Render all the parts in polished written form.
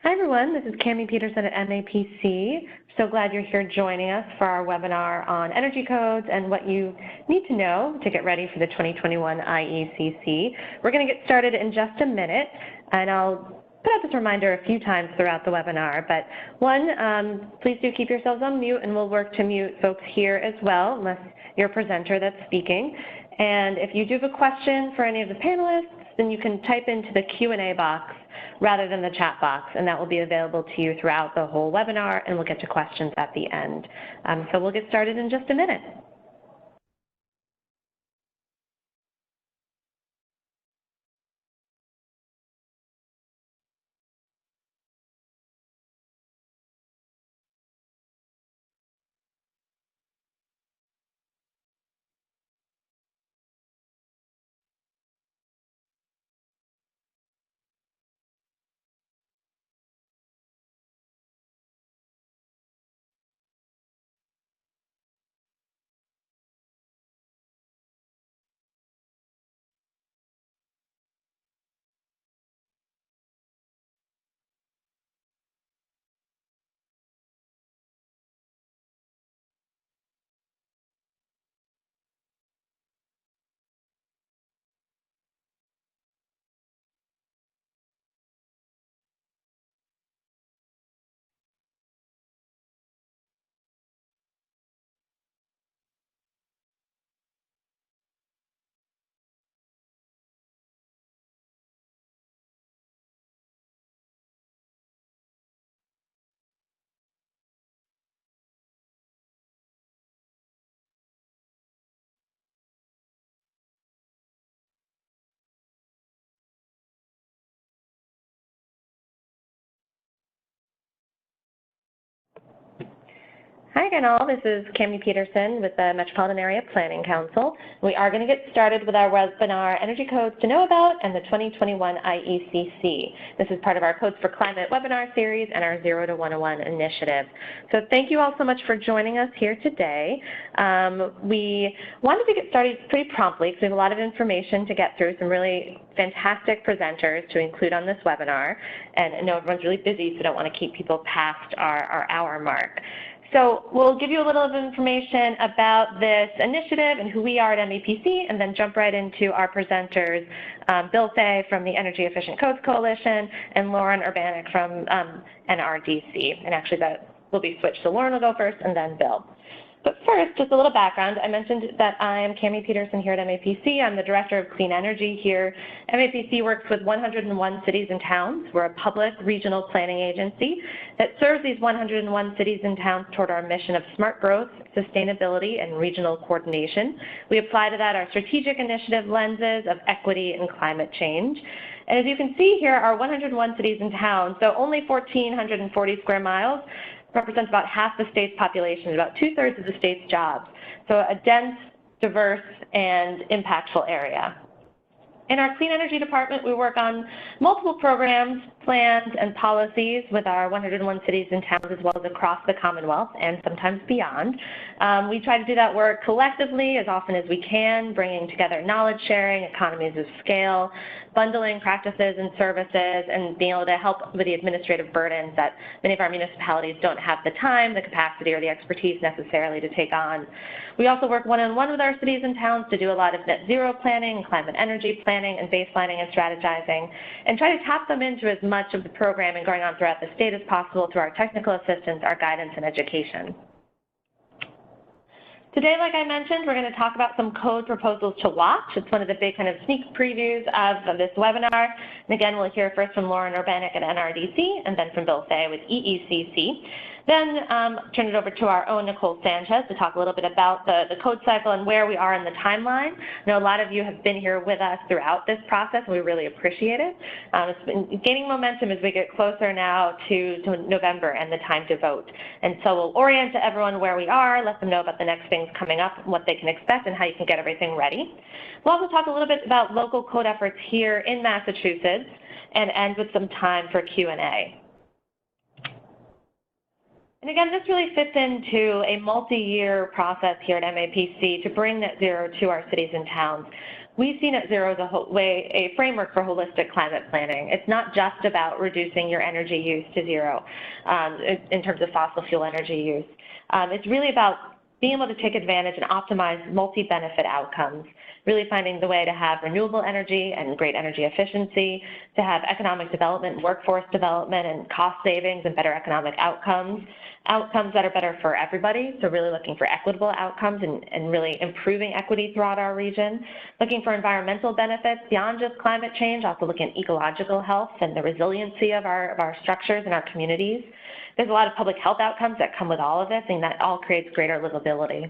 Hi everyone, this is Cami Peterson at MAPC. So glad you're here joining us for our webinar on energy codes and what you need to know to get ready for the 2021 IECC. We're going to get started in just a minute, and I'll put out this reminder a few times throughout the webinar. But one, please do keep yourselves on mute, and we'll work to mute folks here as well, unless you're a presenter that's speaking. And if you do have a question for any of the panelists, then you can type into the Q&A box rather than the chat box, and that will be available to you throughout the whole webinar, and we'll get to questions at the end. So we'll get started in just a minute. Hi again all, this is Cami Peterson with the Metropolitan Area Planning Council. We are going to get started with our webinar, Energy Codes to Know About and the 2021 IECC. This is part of our Codes for Climate webinar series and our 0 to 101 initiative. So thank you all so much for joining us here today. We wanted to get started pretty promptly because we have a lot of information to get through, some really fantastic presenters to include on this webinar. And I know everyone's really busy, so don't want to keep people past our hour mark. So we'll give you a little of information about this initiative and who we are at MAPC, and then jump right into our presenters, Bill Fay from the Energy Efficient Codes Coalition and Lauren Urbanek from NRDC. And actually that will be switched, so Lauren will go first and then Bill. But first, just a little background. I mentioned that I am Cami Peterson here at MAPC. I'm the Director of Clean Energy here. MAPC works with 101 cities and towns. We're a public regional planning agency that serves these 101 cities and towns toward our mission of smart growth, sustainability, and regional coordination. We apply to that our strategic initiative lenses of equity and climate change. And as you can see here, our 101 cities and towns, so only 1,440 square miles, represents about half the state's population, about 2/3 of the state's jobs. So a dense, diverse, and impactful area. In our Clean Energy Department, we work on multiple programs, plans, and policies with our 101 cities and towns, as well as across the Commonwealth and sometimes beyond. We try to do that work collectively as often as we can, bringing together knowledge sharing, economies of scale, bundling practices and services, and being able to help with the administrative burdens that many of our municipalities don't have the time, the capacity, or the expertise necessarily to take on. We also work one-on-one with our cities and towns to do a lot of net zero planning, climate energy planning, and baselining and strategizing, and try to tap them into as much of the programming going on throughout the state as possible through our technical assistance, our guidance, and education. Today, like I mentioned, we're going to talk about some code proposals to watch. It's one of the big kind of sneak previews of this webinar. And again, we'll hear first from Lauren Urbanek at NRDC and then from Bill Fay with EECC. Then turn it over to our own Nicole Sanchez to talk a little bit about the code cycle and where we are in the timeline. I know a lot of you have been here with us throughout this process, and we really appreciate it. It's been gaining momentum as we get closer now to November and the time to vote. And so we'll orient to everyone where we are, let them know about the next things coming up, what they can expect, and how you can get everything ready. We'll also talk a little bit about local code efforts here in Massachusetts and end with some time for Q&A. And again, this really fits into a multi-year process here at MAPC to bring net zero to our cities and towns. We see net zero as a framework for holistic climate planning. It's not just about reducing your energy use to zero in terms of fossil fuel energy use. It's really about being able to take advantage and optimize multi-benefit outcomes, really finding the way to have renewable energy and great energy efficiency, to have economic development, workforce development, and cost savings and better economic outcomes that are better for everybody, so really looking for equitable outcomes and really improving equity throughout our region, looking for environmental benefits beyond just climate change, also looking at ecological health and the resiliency of our structures and our communities. There's a lot of public health outcomes that come with all of this, and that all creates greater livability.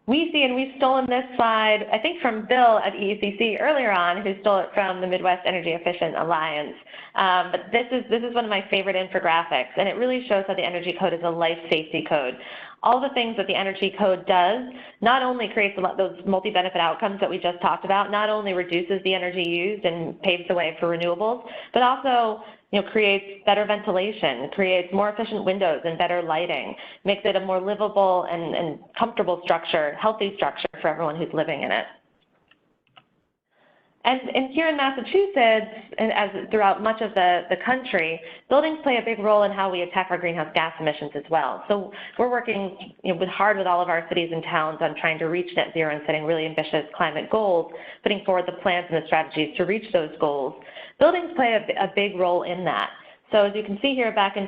We see, and we've stolen this slide, I think from Bill at EECC earlier on, who stole it from the Midwest Energy Efficient Alliance. But this is one of my favorite infographics, and it really shows how the Energy Code is a life safety code. All the things that the Energy Code does not only creates those multi-benefit outcomes that we just talked about, not only reduces the energy used and paves the way for renewables, but also creates better ventilation, creates more efficient windows and better lighting, makes it a more livable and comfortable structure, healthy structure for everyone who's living in it. And here in Massachusetts, and as throughout much of the country, buildings play a big role in how we attack our greenhouse gas emissions as well. So we're working hard with all of our cities and towns on trying to reach net zero and setting really ambitious climate goals, putting forward the plans and the strategies to reach those goals. Buildings play a big role in that. So as you can see here back in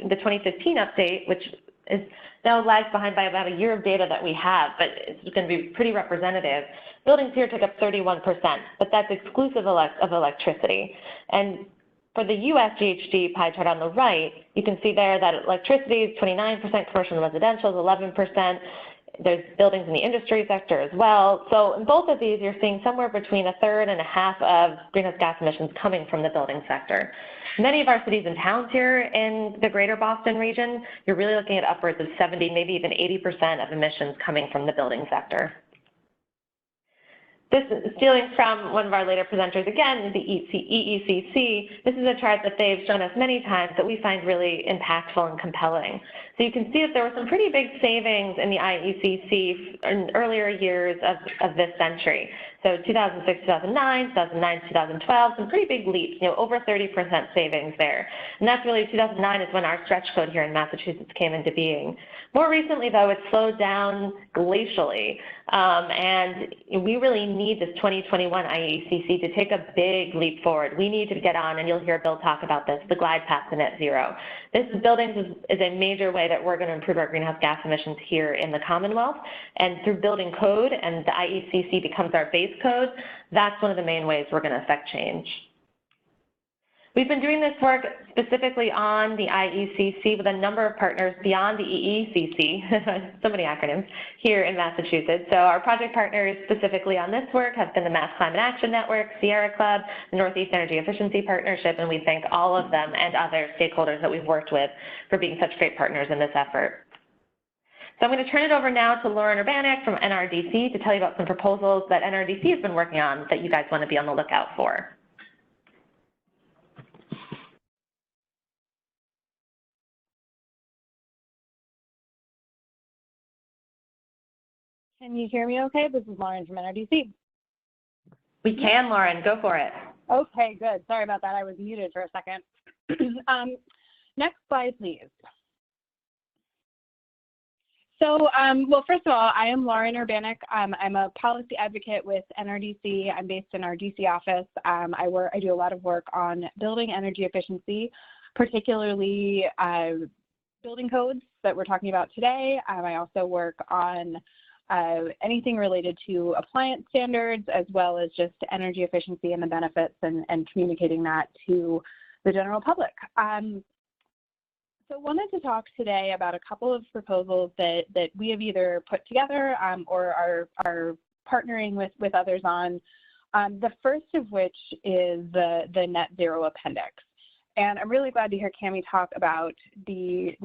the 2015 update, which is now lags behind by about a year of data that we have, but it's going to be pretty representative. Buildings here took up 31%, but that's exclusive of electricity. And for the US GHG pie chart on the right, you can see there that electricity is 29%, commercial and residential is 11%. There's buildings in the industry sector as well. So in both of these, you're seeing somewhere between a third and a half of greenhouse gas emissions coming from the building sector. Many of our cities and towns here in the greater Boston region, you're really looking at upwards of 70, maybe even 80% of emissions coming from the building sector. This is stealing from one of our later presenters, again, the EECC. This is a chart that they've shown us many times that we find really impactful and compelling. So you can see that there were some pretty big savings in the IECC in earlier years of this century. So 2006, 2009, 2009, 2012, some pretty big leaps, over 30% savings there. And that's really 2009 is when our stretch code here in Massachusetts came into being. More recently, though, it's slowed down glacially. And we really need this 2021 IECC to take a big leap forward. We need to get on, and you'll hear Bill talk about this, the glide path to net zero. This buildings is a major way that we're going to improve our greenhouse gas emissions here in the Commonwealth. And through building code, and the IECC becomes our base code, that's one of the main ways we're going to affect change. We've been doing this work specifically on the IECC with a number of partners beyond the EECC, so many acronyms, here in Massachusetts. So our project partners specifically on this work have been the Mass Climate Action Network, Sierra Club, the Northeast Energy Efficiency Partnership, and we thank all of them and other stakeholders that we've worked with for being such great partners in this effort. So I'm going to turn it over now to Lauren Urbanek from NRDC to tell you about some proposals that NRDC has been working on that you guys want to be on the lookout for. Can you hear me okay? This is Lauren from NRDC. We can, Lauren. Go for it. Okay, good. Sorry about that. I was muted for a second. Next slide, please. So, well, first of all, I am Lauren Urbanek. I'm a policy advocate with NRDC. I'm based in our DC office. I do a lot of work on building energy efficiency, particularly building codes that we're talking about today. I also work on anything related to appliance standards, as well as just energy efficiency and the benefits and communicating that to the general public. So I wanted to talk today about a couple of proposals that we have either put together or are partnering with others on. The first of which is the net zero appendix. And I'm really glad to hear Cami talk about the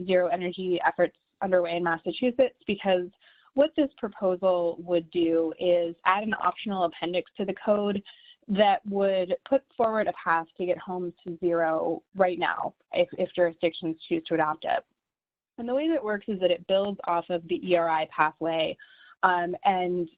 zero energy efforts underway in Massachusetts, because what this proposal would do is add an optional appendix to the code that would put forward a path to get homes to zero right now if jurisdictions choose to adopt it. And the way that it works is that it builds off of the ERI pathway and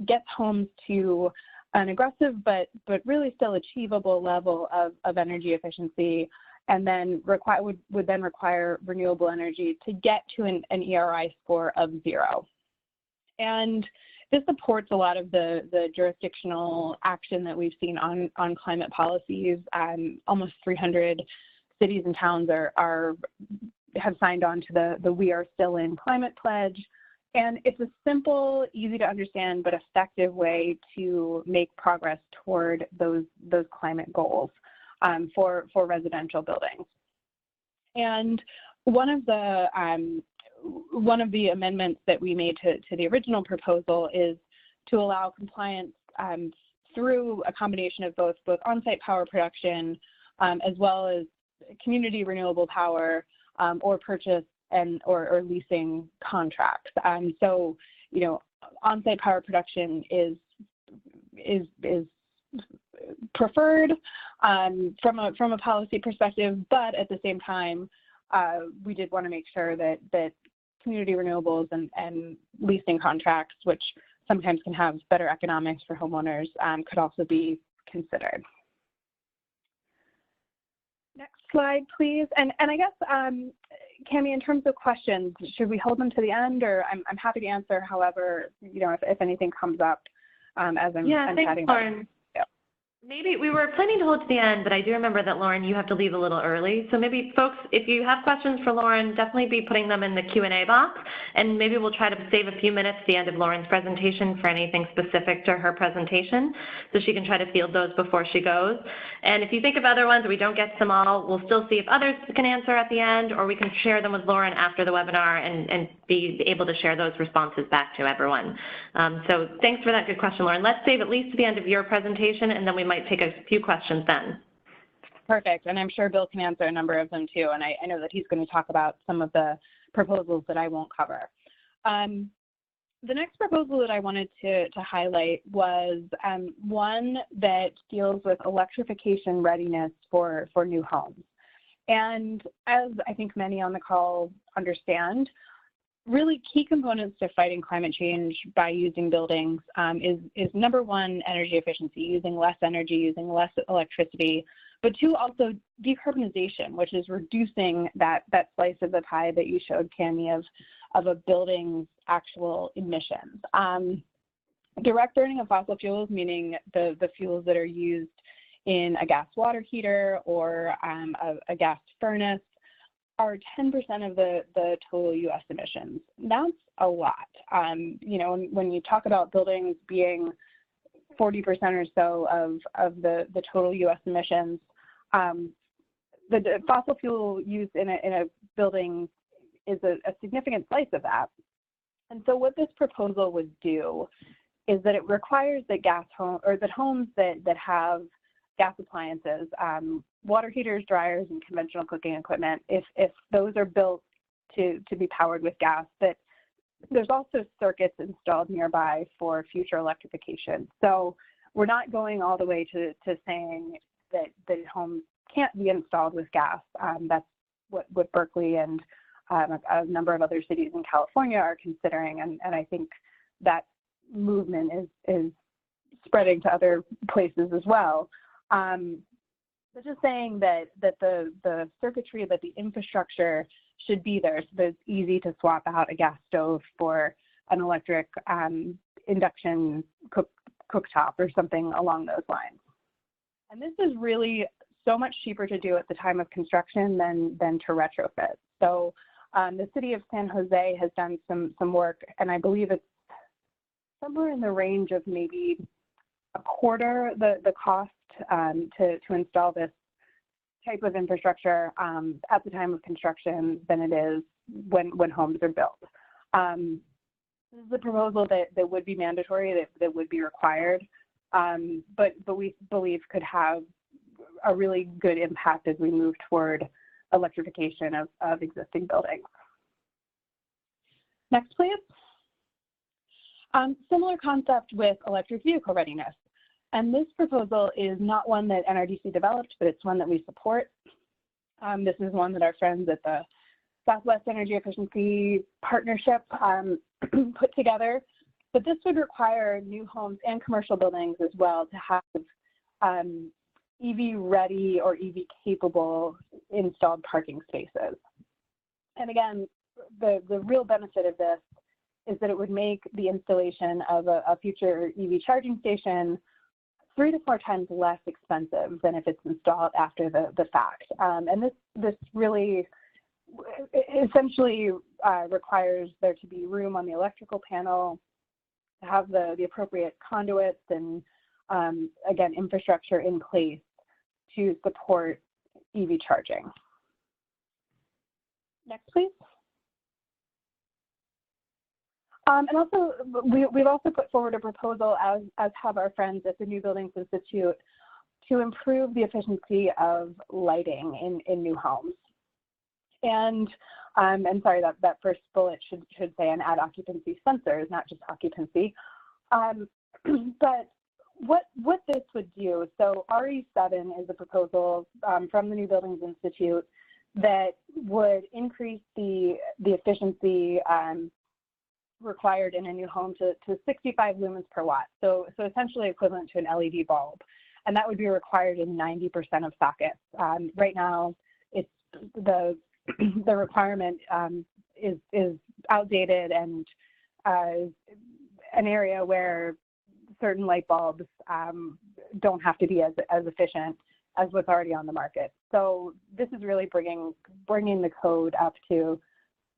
gets homes to an aggressive but really still achievable level of energy efficiency, and then would then require renewable energy to get to an ERI score of 0. And this supports a lot of the jurisdictional action that we've seen on climate policies. Almost 300 cities and towns have signed on to the We Are Still In climate pledge. And it's a simple, easy to understand, but effective way to make progress toward those climate goals for residential buildings. And one of the amendments that we made to the original proposal is to allow compliance through a combination of both on-site power production as well as community renewable power or purchase or leasing contracts. So, you know, on-site power production is preferred from a policy perspective, but at the same time, we did want to make sure that community renewables and leasing contracts, which sometimes can have better economics for homeowners, could also be considered. Next slide, please. And I guess, Cami, in terms of questions, should we hold them to the end, or I'm happy to answer however, you know, if anything comes up as I'm chatting. Lauren. Maybe we were planning to hold to the end, but I do remember that, Lauren, you have to leave a little early. So maybe folks, if you have questions for Lauren, definitely be putting them in the Q&A box, and maybe we'll try to save a few minutes at the end of Lauren's presentation for anything specific to her presentation, so she can try to field those before she goes. And if you think of other ones that we don't get to them all, we'll still see if others can answer at the end, or we can share them with Lauren after the webinar and be able to share those responses back to everyone. So thanks for that good question, Lauren. Let's save at least to the end of your presentation, and then we might take a few questions then. Perfect, and I'm sure Bill can answer a number of them too, and I know that he's going to talk about some of the proposals that I won't cover. The next proposal that I wanted to highlight was one that deals with electrification readiness for new homes. And as I think many on the call understand, really key components to fighting climate change by using buildings is number one, energy efficiency, using less energy, using less electricity, but two, also decarbonization, which is reducing that slice of the pie that you showed, Cami, of a building's actual emissions. Direct burning of fossil fuels, meaning the fuels that are used in a gas water heater or a gas furnace, are 10% of the total U.S. emissions. That's a lot. You know, when you talk about buildings being 40% or so of the total U.S. emissions, the fossil fuel use in a building is a significant slice of that. And so what this proposal would do is that it requires that homes that have gas appliances, water heaters, dryers, and conventional cooking equipment, if those are built to be powered with gas, that there's also circuits installed nearby for future electrification. So we're not going all the way to saying that homes can't be installed with gas. That's what Berkeley and a number of other cities in California are considering, and I think that movement is spreading to other places as well. But just saying that the circuitry, that the infrastructure should be there so that it's easy to swap out a gas stove for an electric induction cooktop or something along those lines. And this is really so much cheaper to do at the time of construction than to retrofit. So the city of San Jose has done some work, and I believe it's somewhere in the range of maybe a quarter the cost to install this type of infrastructure at the time of construction than it is when homes are built. This is a proposal that would be mandatory, that would be required, but we believe could have a really good impact as we move toward electrification of existing buildings. Next, please. Similar concept with electric vehicle readiness. And this proposal is not one that NRDC developed, but it's one that we support. This is one that our friends at the Southwest Energy Efficiency Partnership put together. But this would require new homes and commercial buildings as well to have EV-ready or EV-capable installed parking spaces. And again, the real benefit of this is that it would make the installation of a future EV charging station 3 to 4 times less expensive than if it's installed after the fact. And this really essentially requires there to be room on the electrical panel, to have the appropriate conduits and, again, infrastructure in place to support EV charging. Next, please. And also, we've also put forward a proposal, as have our friends at the New Buildings Institute, to improve the efficiency of lighting in new homes. And sorry, that first bullet should say and add occupancy sensors, not just occupancy. But what this would do, so RE7 is a proposal from the New Buildings Institute that would increase the efficiency required in a new home to 65 lumens per watt, so essentially equivalent to an LED bulb, and that would be required in 90% of sockets. Right now, it's the requirement is outdated and an area where certain light bulbs don't have to be as efficient as what's already on the market. So this is really bringing the code up to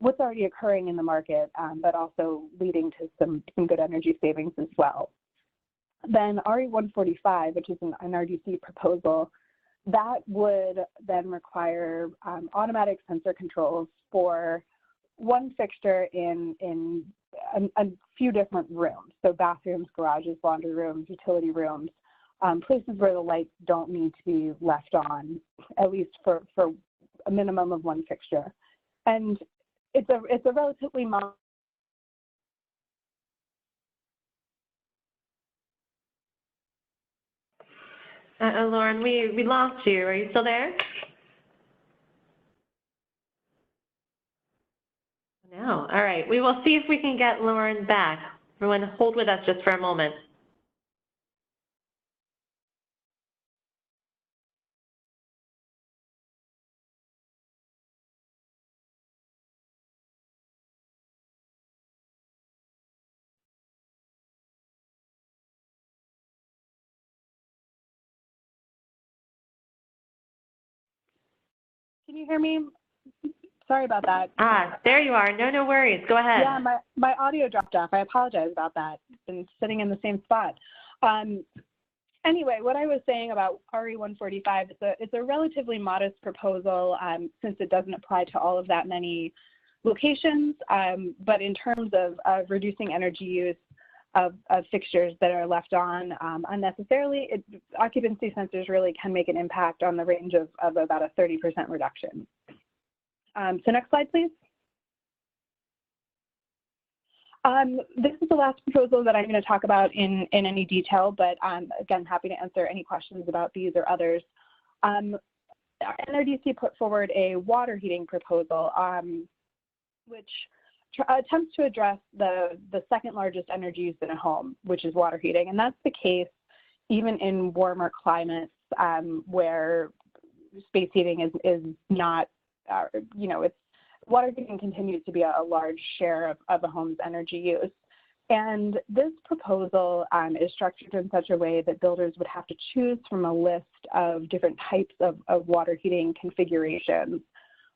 what's already occurring in the market, but also leading to some good energy savings as well. Then RE145, which is an NRDC proposal, that would then require automatic sensor controls for one fixture in a few different rooms, so bathrooms, garages, laundry rooms, utility rooms, places where the lights don't need to be left on, at least for a minimum of one fixture. And it's a relatively modern. Lauren, we lost you. Are you still there? No. All right. We will see if we can get Lauren back. Everyone, hold with us just for a moment. Can you hear me? Sorry about that. There you are. No worries. Go ahead. Yeah, my audio dropped off. I apologize about that. Been sitting in the same spot. Anyway, what I was saying about RE145, it's a relatively modest proposal since it doesn't apply to all of that many locations. But in terms of reducing energy use of fixtures that are left on unnecessarily, occupancy sensors really can make an impact on the range of about a 30% reduction. So next slide, please. This is the last proposal that I'm going to talk about in any detail, but I'm, again, happy to answer any questions about these or others. NRDC put forward a water heating proposal, which attempts to address the second largest energy use in a home, which is water heating. And that's the case even in warmer climates where space heating is not, water heating continues to be a large share of a home's energy use. And this proposal is structured in such a way that builders would have to choose from a list of different types of water heating configurations,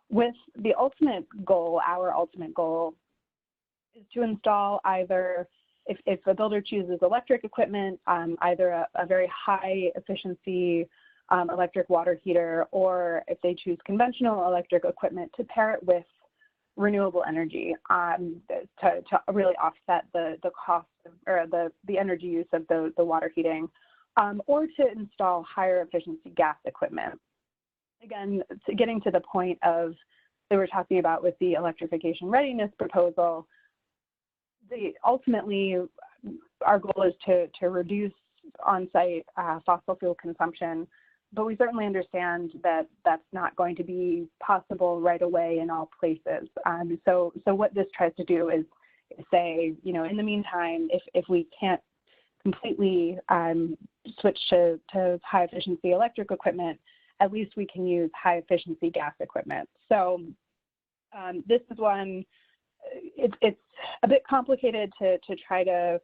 with the ultimate goal, our ultimate goal, is to install either, if a builder chooses electric equipment, either a very high efficiency electric water heater, or if they choose conventional electric equipment, to pair it with renewable energy to really offset the cost or the energy use of the water heating, or to install higher efficiency gas equipment. Again, getting to the point of that we're talking about with the electrification readiness proposal, ultimately our goal is to reduce on-site fossil fuel consumption, but we certainly understand that that's not going to be possible right away in all places. So what this tries to do is say, you know, in the meantime, if we can't completely switch to high efficiency electric equipment, at least we can use high efficiency gas equipment. So this is one, it's a bit complicated to try to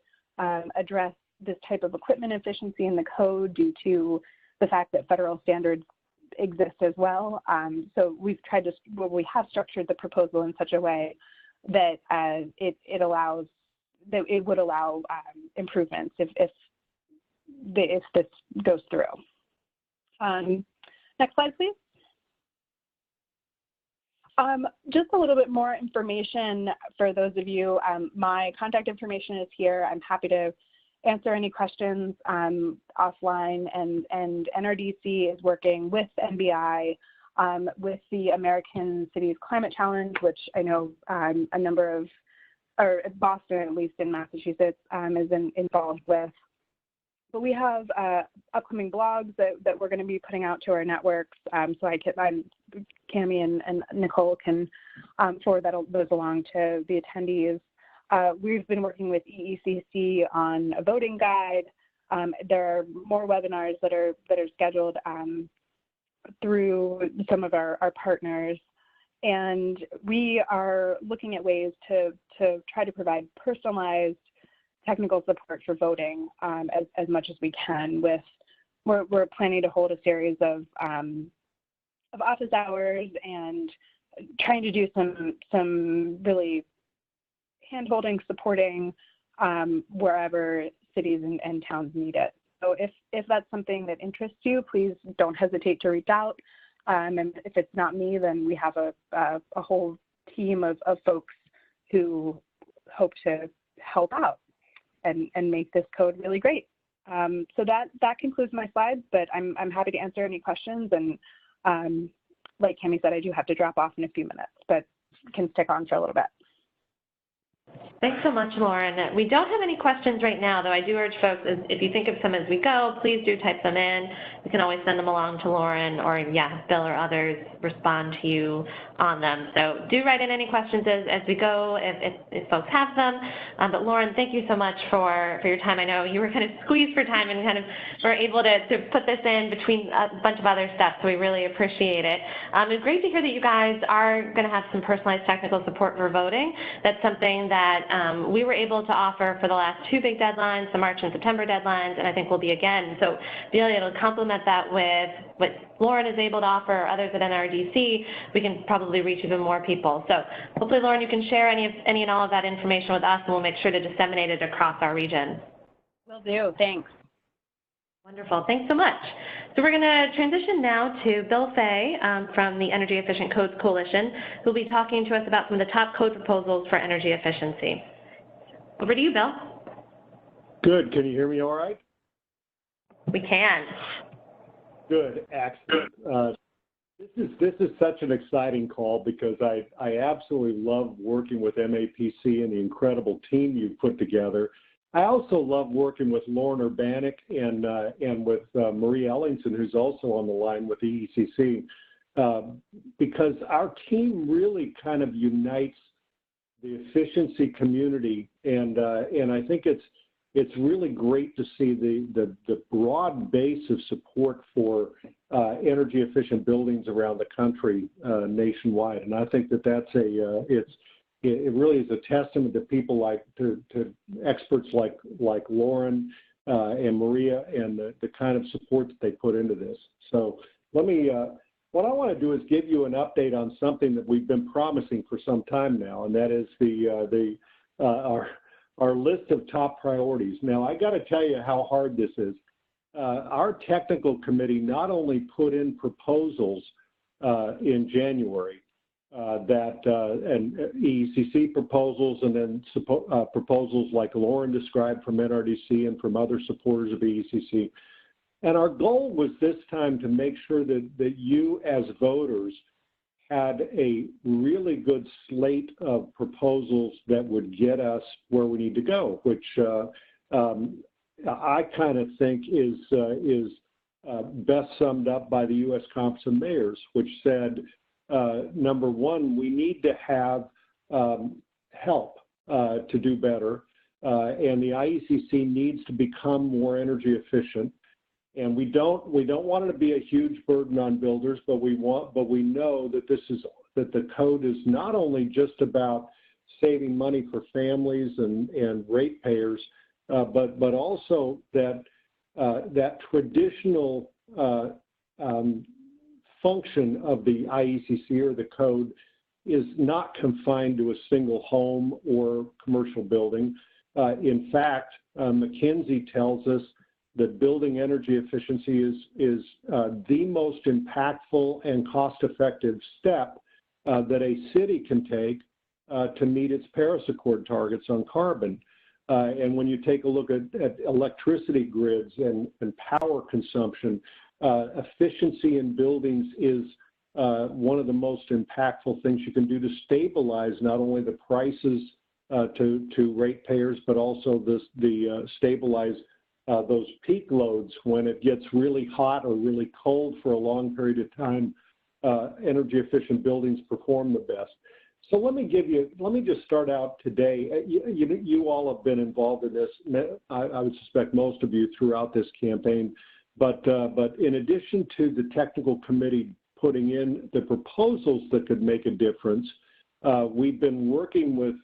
address this type of equipment efficiency in the code due to the fact that federal standards exist as well. So we've tried to, well, we have structured the proposal in such a way that it would allow improvements if this goes through. Next slide, please. Just a little bit more information for those of you. My contact information is here. I'm happy to answer any questions offline, and NRDC is working with NBI with the American Cities Climate Challenge, which I know a number of, or Boston, at least in Massachusetts, is involved with. But we have upcoming blogs that we're going to be putting out to our networks. So Cami and Nicole can forward those along to the attendees. We've been working with EECC on a voting guide. There are more webinars that are scheduled through some of our partners. And we are looking at ways to try to provide personalized technical support for voting as much as we can. We're planning to hold a series of office hours and trying to do some really hand-holding, supporting wherever cities and towns need it. So if that's something that interests you, please don't hesitate to reach out. And if it's not me, then we have a whole team of folks who hope to help out and make this code really great. So that concludes my slides, but I'm happy to answer any questions. And like Cami said, I do have to drop off in a few minutes, but can stick on for a little bit. Thanks so much, Lauren. We don't have any questions right now, though I do urge folks, if you think of some as we go, please do type them in. We can always send them along to Lauren, or Bill or others respond to you on them. So do write in any questions as we go if folks have them. But Lauren, thank you so much for your time. I know you were kind of squeezed for time and kind of were able to put this in between a bunch of other stuff, so we really appreciate it. It's great to hear that you guys are going to have some personalized technical support for voting. That's something that we were able to offer for the last two big deadlines, the March and September deadlines, and I think we'll be again. So being able to complement that with what Lauren is able to offer, or others at NRDC, we can probably reach even more people. So hopefully, Lauren, you can share any and all of that information with us, and we'll make sure to disseminate it across our region. Will do. Thanks. Wonderful. Thanks so much. So we're going to transition now to Bill Fay from the Energy Efficient Codes Coalition, who will be talking to us about some of the top code proposals for energy efficiency. Over to you, Bill. Good. Can you hear me all right? We can. Good. Excellent. This is such an exciting call because I absolutely love working with MAPC and the incredible team you've put together. I also love working with Lauren Urbanek and with Marie Ellingson, who's also on the line with EECC, because our team really kind of unites the efficiency community, and I think it's really great to see the broad base of support for energy efficient buildings around the country nationwide, and I think that's it really is a testament to people to experts like Lauren and Maria, and the kind of support that they put into this. So let me, what I want to do is give you an update on something that we've been promising for some time now, and that is our list of top priorities. Now, I got to tell you how hard this is. Our technical committee not only put in proposals in January, and EECC proposals, and then proposals like Lauren described from NRDC and from other supporters of EECC. And our goal was this time to make sure that you as voters had a really good slate of proposals that would get us where we need to go, which I kind of think is best summed up by the U.S. Conference of Mayors, which said, number one, we need to have help to do better, and the IECC needs to become more energy efficient. And we don't want it to be a huge burden on builders, but we know that that the code is not only just about saving money for families and ratepayers, but also that that traditional function of the IECC or the code is not confined to a single home or commercial building. In fact, McKinsey tells us that building energy efficiency is the most impactful and cost-effective step that a city can take to meet its Paris Accord targets on carbon. And when you take a look at electricity grids and power consumption, efficiency in buildings is one of the most impactful things you can do to stabilize not only the prices to ratepayers, but also stabilize those peak loads when it gets really hot or really cold for a long period of time. Energy efficient buildings perform the best. So let me just start out today. You all have been involved in this. I would suspect most of you throughout this campaign. But in addition to the technical committee putting in the proposals that could make a difference, we've been working with.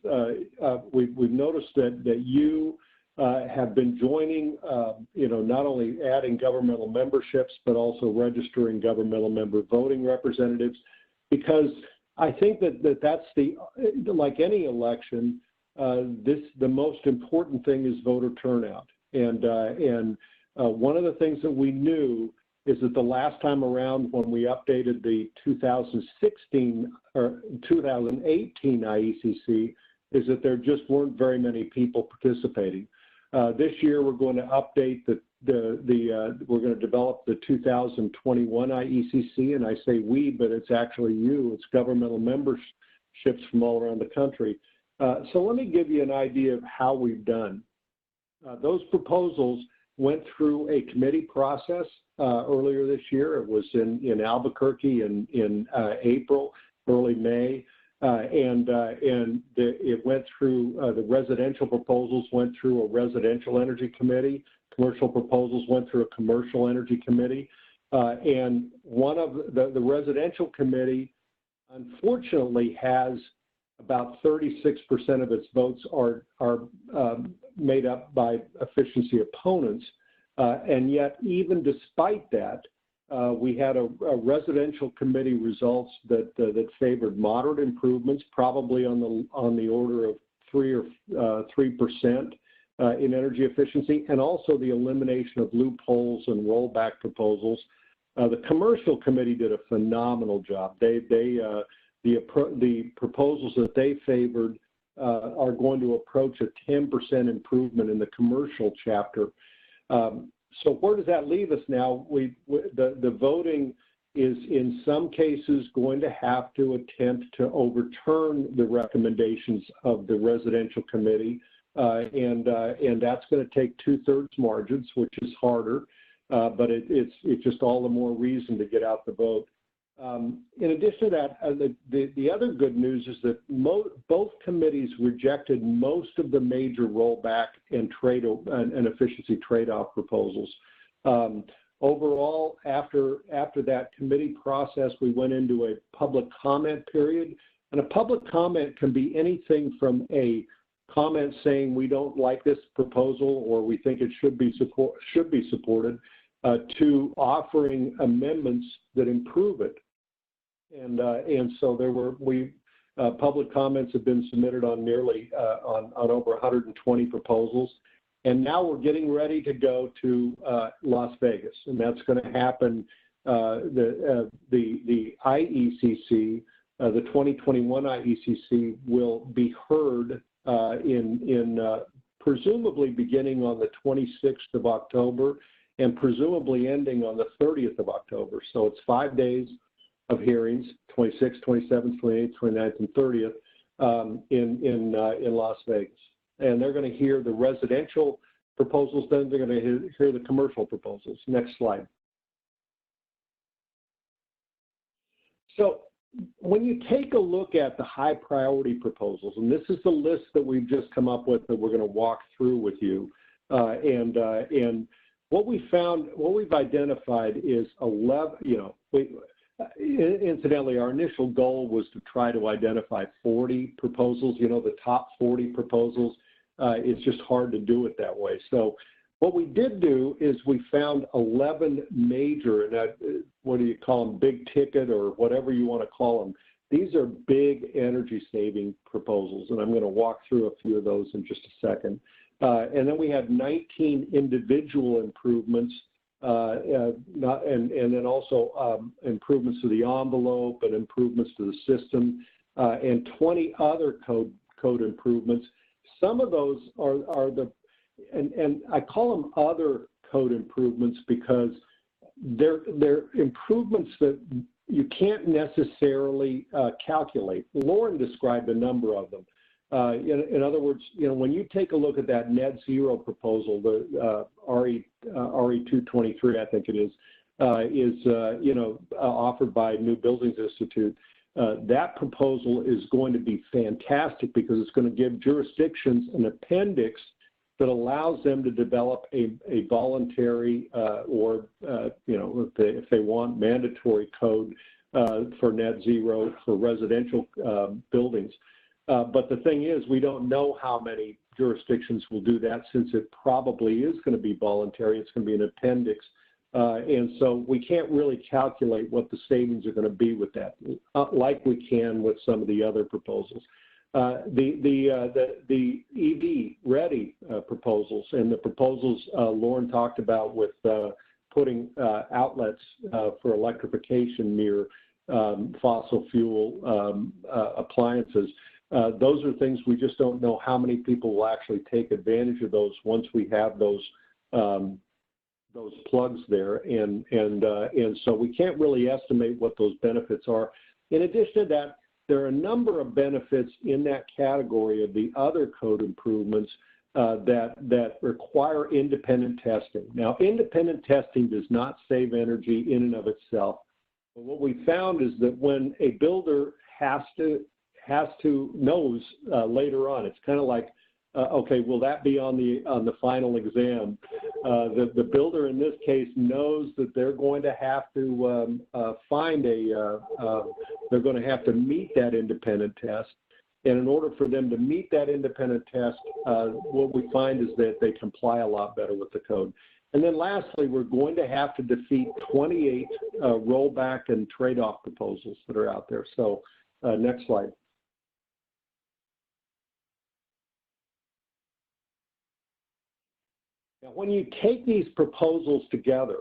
We've noticed that you have been joining. Not only adding governmental memberships, but also registering governmental member voting representatives, because I think that's like any election, the most important thing is voter turnout. And one of the things that we knew is that the last time around when we updated the 2016 or 2018 IECC is that there just weren't very many people participating. This year we're going to update we're going to develop the 2021 IECC, and I say we, but it's actually you. It's governmental memberships from all around the country. So let me give you an idea of how we've done. Those proposals went through a committee process earlier this year. It was in Albuquerque in April, early May. It went through, the residential proposals went through a residential energy committee. Commercial proposals went through a commercial energy committee. And one of the residential committee, unfortunately, has about 36% of its votes are made up by efficiency opponents. And yet, even despite that, we had a residential committee results that favored moderate improvements, probably on the order of 3% in energy efficiency, and also the elimination of loopholes and rollback proposals. The commercial committee did a phenomenal job. The proposals that they favored are going to approach a 10% improvement in the commercial chapter. So where does that leave us now? The voting is in some cases going to have to attempt to overturn the recommendations of the residential committee, and that's going to take 2/3 margins, which is harder, but it's just all the more reason to get out the vote. In addition to that, the other good news is that both committees rejected most of the major rollback and efficiency trade-off proposals. Overall, after that committee process, we went into a public comment period, and a public comment can be anything from a comment saying we don't like this proposal or we think it should be supported, to offering amendments that improve it. And so public comments have been submitted on nearly on over 120 proposals, and now we're getting ready to go to Las Vegas, and that's going to happen. The IECC, the 2021 IECC, will be heard presumably beginning on the 26th of October and presumably ending on the 30th of October. So it's 5 days of hearings, 26th, 27th, 28th, 29th, and 30th in Las Vegas. And they're going to hear the residential proposals, then they're going to hear the commercial proposals. Next slide. So when you take a look at the high priority proposals, and this is the list that we've just come up with that we're going to walk through with you, and what we found, what we've identified is 11, incidentally, our initial goal was to try to identify 40 proposals, the top 40 proposals. It's just hard to do it that way. So what we did do is we found 11 major, and what do you call them, big ticket or whatever you want to call them. These are big energy saving proposals, and I'm going to walk through a few of those in just a second. And then we had 19 individual improvements, and then also improvements to the envelope and improvements to the system, and 20 other code improvements. Some of those are and I call them other code improvements because they're improvements that you can't necessarily calculate. Lauren described a number of them. In other words, when you take a look at that net zero proposal, the RE223, I think it is offered by New Buildings Institute. That proposal is going to be fantastic because it's going to give jurisdictions an appendix that allows them to develop a voluntary or if they want mandatory code for net zero for residential buildings. But the thing is, we don't know how many jurisdictions will do that since it probably is going to be voluntary. It's going to be an appendix. And so we can't really calculate what the savings are going to be with that, like we can with some of the other proposals. The EV ready proposals and the proposals Lauren talked about with putting outlets for electrification near fossil fuel appliances. Those are things we just don't know how many people will actually take advantage of those once we have those plugs there, and so we can't really estimate what those benefits are. In addition to that, there are a number of benefits in that category of the other code improvements that require independent testing. Now, independent testing does not save energy in and of itself. But what we found is that when a builder knows later on, it's kind of like, okay, will that be on the final exam? The builder in this case knows that they're going to have to they're going to have to meet that independent test. And in order for them to meet that independent test, what we find is that they comply a lot better with the code. And then lastly, we're going to have to defeat 28 rollback and trade-off proposals that are out there. So next slide. Now, when you take these proposals together,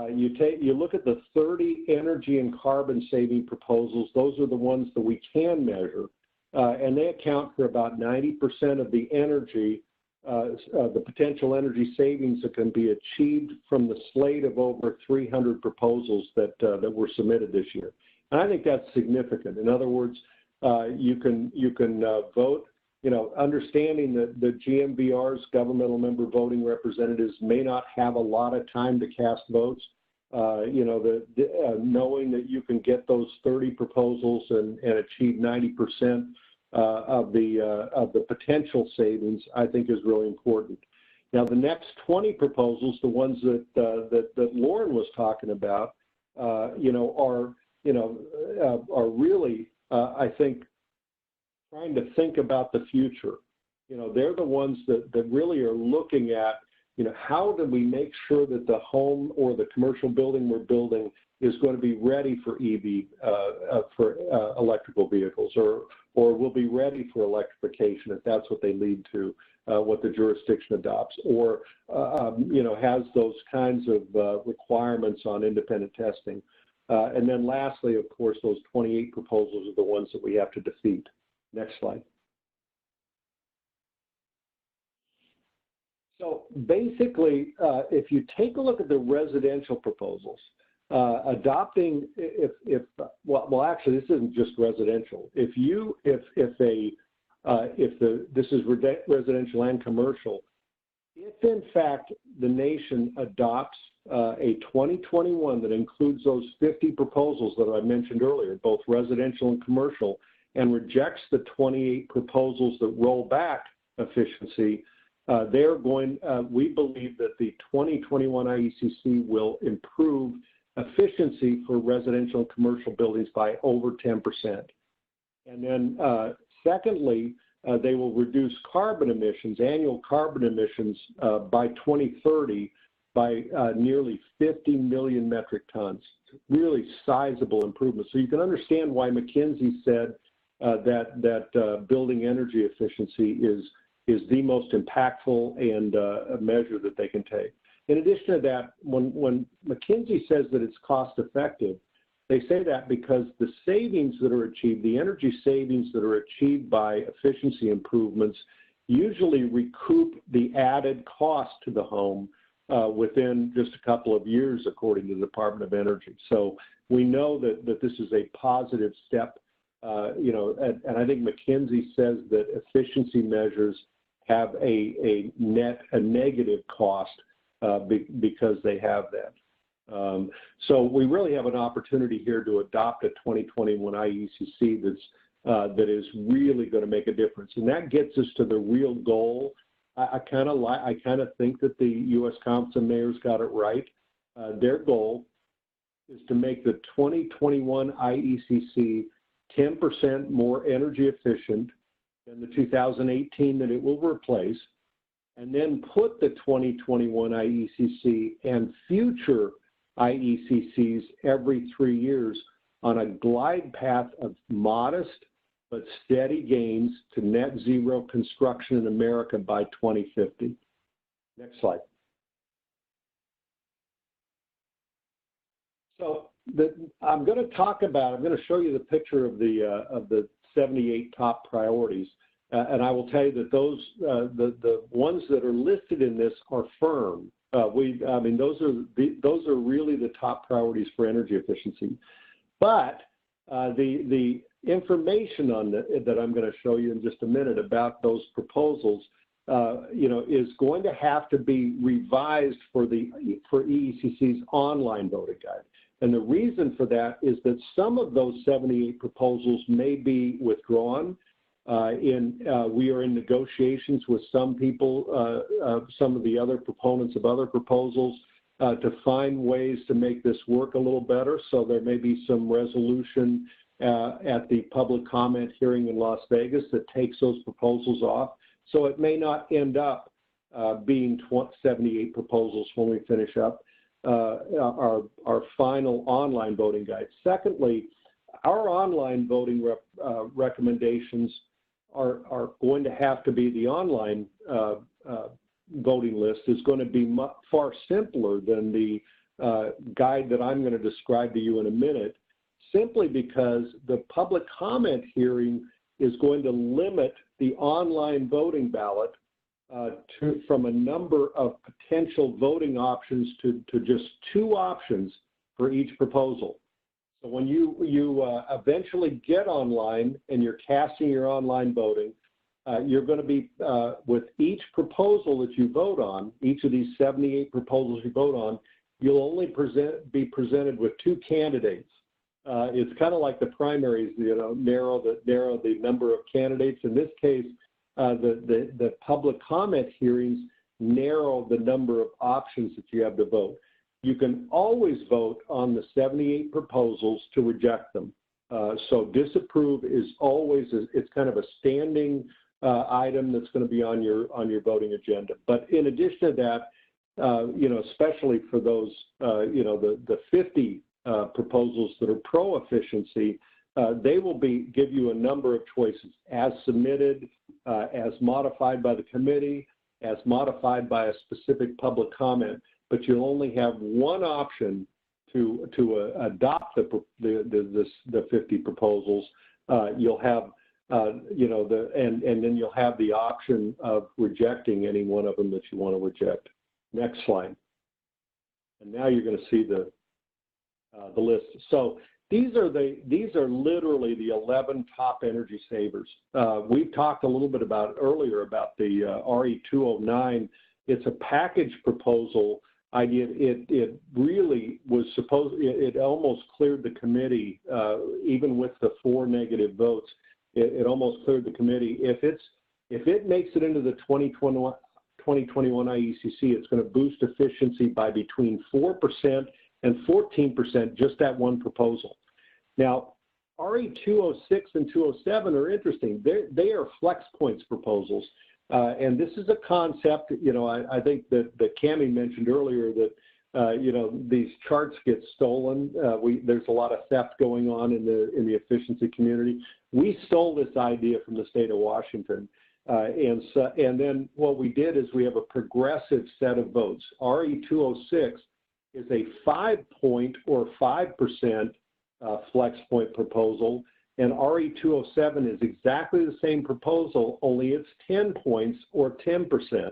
you look at the 30 energy and carbon saving proposals. Those are the ones that we can measure, and they account for about 90% of the energy, the potential energy savings that can be achieved from the slate of over 300 proposals that were submitted this year. And I think that's significant. In other words, you can vote. Understanding that the GMVR's governmental member voting representatives may not have a lot of time to cast votes, knowing that you can get those 30 proposals and achieve 90% of the potential savings, I think is really important. Now, the next 20 proposals, the ones that Lauren was talking about, are really, I think, trying to think about the future. They're the ones that really are looking at, how do we make sure that the home or the commercial building we're building is going to be ready for for electrical vehicles, or will be ready for electrification if that's what they lead to, what the jurisdiction adopts, or has those kinds of requirements on independent testing. And then lastly, of course, those 28 proposals are the ones that we have to defeat. Next slide. So basically, if you take a look at the residential proposals, adopting, actually, this isn't just residential. This is residential and commercial. If in fact the nation adopts a 2021 that includes those 50 proposals that I mentioned earlier, both residential and commercial, and rejects the 28 proposals that roll back efficiency, we believe that the 2021 IECC will improve efficiency for residential and commercial buildings by over 10%. And then secondly, they will reduce carbon emissions, annual carbon emissions by 2030 by nearly 50 million metric tons. Really sizable improvement. So you can understand why McKinsey said that building energy efficiency is the most impactful and a measure that they can take. In addition to that, when McKinsey says that it's cost effective, they say that because the savings that are achieved, the energy savings that are achieved by efficiency improvements usually recoup the added cost to the home within just a couple of years, according to the Department of Energy. So we know that this is a positive step, and I think McKinsey says that efficiency measures have a negative cost because they have that. So we really have an opportunity here to adopt a 2021 IECC that is really going to make a difference, and that gets us to the real goal. I kind of think that the U.S. Council of Mayors got it right. Their goal is to make the 2021 IECC 10% more energy efficient than the 2018 that it will replace, and then put the 2021 IECC and future IECCs every 3 years on a glide path of modest but steady gains to net zero construction in America by 2050. Next slide. So I'm going to show you the picture of the 78 top priorities. And I will tell you that those the ones that are listed in this are firm. Those are really the top priorities for energy efficiency. But the information on that I'm going to show you in just a minute about those proposals, is going to have to be revised for EECC's online voting guide. And the reason for that is that some of those 78 proposals may be withdrawn. We are in negotiations with some people, some of the other proponents of other proposals, to find ways to make this work a little better. So there may be some resolution at the public comment hearing in Las Vegas that takes those proposals off. So it may not end up being 78 proposals when we finish up our final online voting guide. Secondly, our online voting recommendations are going to have to be the online voting list is going to be far simpler than the guide that I'm going to describe to you in a minute, simply because the public comment hearing is going to limit the online voting ballot from a number of potential voting options to just 2 options for each proposal. So when you eventually get online and you're casting your online voting, you're going to be, with each proposal that you vote on, each of these 78 proposals you vote on, you'll only be presented with 2 candidates. It's kind of like the primaries, narrow the number of candidates. In this case, the public comment hearings narrow the number of options that you have to vote. You can always vote on the 78 proposals to reject them. So disapprove is always, it's kind of a standing item that's going to be on your voting agenda. But in addition to that, especially for those, the 50 proposals that are pro-efficiency, they will give you a number of choices: as submitted, as modified by the committee, as modified by a specific public comment. But you'll only have one option to adopt the 50 proposals. You'll have and then you'll have the option of rejecting any one of them that you want to reject. Next slide. And now you're going to see the list. So these are literally the 11 top energy savers. We've talked a little bit earlier about the RE209 it's a package proposal idea. It really was it almost cleared the committee, even with the 4 negative votes. It almost cleared the committee. If it makes it into the 2021 IECC, it's going to boost efficiency by between 4% and 14%, just that one proposal. Now, RE 206 and 207 are interesting. They are flex points proposals. And this is a concept, I think that Cammie mentioned earlier that, these charts get stolen. There's a lot of theft going on in the efficiency community. We stole this idea from the state of Washington. And then what we did is we have a progressive set of votes. RE 206 is a 5-point or 5% flex point proposal, and RE 207 is exactly the same proposal, only it's 10 points or 10%.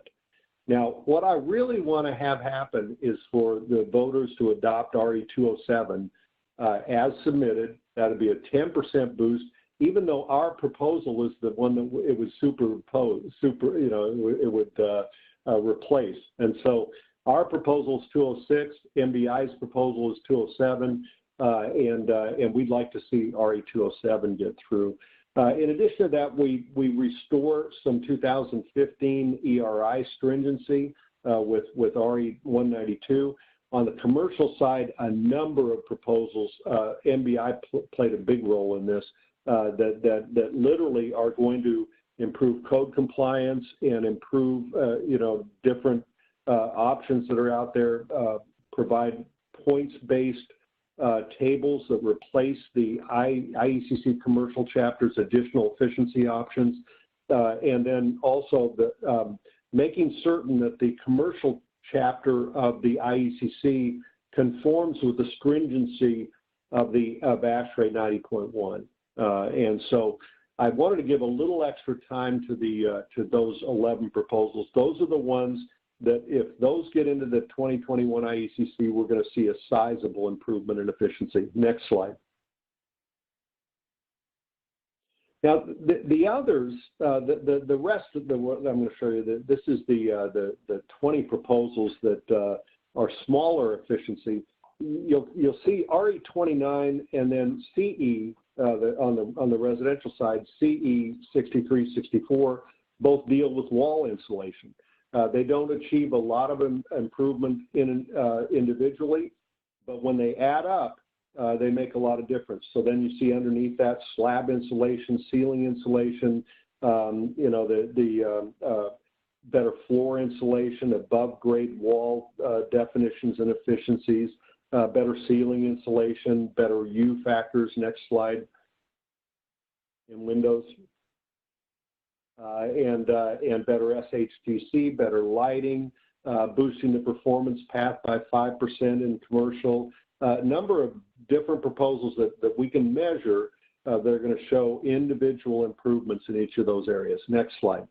Now, what I really want to have happen is for the voters to adopt RE 207 as submitted. That would be a 10% boost, even though our proposal is the one that it would it would replace. And so our proposal is 206, MBI's proposal is 207, and we'd like to see RE 207 get through. In addition to that, we restore some 2015 ERI stringency with RE 192. On the commercial side, a number of proposals, MBI played a big role in this, that literally are going to improve code compliance and improve, different options that are out there, provide points-based tables that replace the IECC commercial chapter's additional efficiency options, and then also making certain that the commercial chapter of the IECC conforms with the stringency of ASHRAE 90.1. And so I wanted to give a little extra time to those 11 proposals. Those are the ones that if those get into the 2021 IECC, we're going to see a sizable improvement in efficiency. Next slide. Now, the others, the rest of what I'm going to show you, this is the 20 proposals that are smaller efficiency. You'll see RE 29 and then CE on the residential side, CE 63, 64, both deal with wall insulation. They don't achieve a lot of improvement individually, but when they add up, they make a lot of difference. So then you see underneath that slab insulation, ceiling insulation, better floor insulation, above grade wall definitions and efficiencies, better ceiling insulation, better U factors. Next slide. In windows. And better SHGC, better lighting, boosting the performance path by 5% in commercial. A number of different proposals that we can measure that are going to show individual improvements in each of those areas. Next slide.